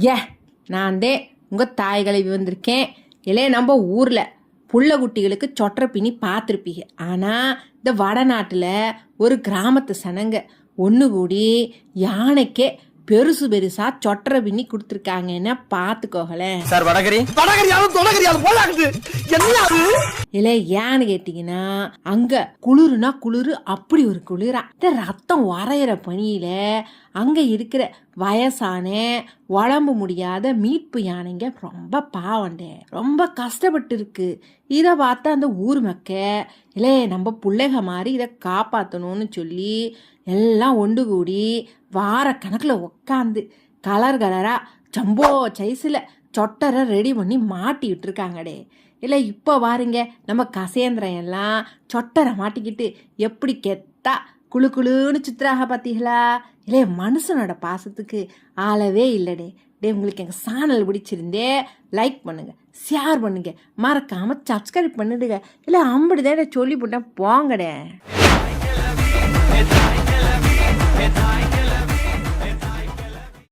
ஏ நான் தே உங்கள் தாய் கிளவி வந்திருக்கேன். இல்லையே நம்ம ஊரில் புள்ள குட்டிகளுக்கு சொட்டரை பின்னி பார்த்துருப்பீங்க. ஆனால் இந்த வடநாட்டில் ஒரு கிராமத்து சனங்க ஒன்று கூடி யானைக்கே பெருசு பெருசா சொட்டரை பின்னி கொடுத்துருக்காங்கன்னா பார்த்துக்கோகலேன். சார் வடகரி இல்லை ஏன்னு கேட்டிங்கன்னா அங்கே குளிர்னா குளிர், அப்படி ஒரு குளிரா. இந்த ரத்தம் வரைகிற பனியில் அங்கே இருக்கிற வயசான உடம்பு முடியாத மீட்பு யானைங்க ரொம்ப பாவண்டே, ரொம்ப கஷ்டப்பட்டு இருக்கு. இதை பார்த்தா அந்த ஊர் மக்க இல்லை நம்ம பிள்ளைக மாதிரி இதை காப்பாற்றணும்னு சொல்லி எல்லாம் ஒன்று கூடி வார கணக்கில் உக்காந்து கலர் கலராக ஜம்போ சைஸில் சொட்டரை ரெடி பண்ணி மாட்டி விட்டுருக்காங்கடே. இல்லை இப்போ பாருங்க நம்ம கசேந்திரன் எல்லாம் சொட்டரை மாட்டிக்கிட்டு எப்படி கெத்தா குழு குழுன்னு சுத்துறாக பார்த்தீங்களா? இல்லை மனுஷனோட பாசத்துக்கு ஆளவே இல்லைடே. டே உங்களுக்கு எங்கள் சேனல் பிடிச்சிருந்தே லைக் பண்ணுங்கள், ஷேர் பண்ணுங்கள், மறக்காமல் சப்ஸ்கிரைப் பண்ணிடுங்க. இல்லை அம்படிதான் சொல்லி போட்டேன் போங்கடே.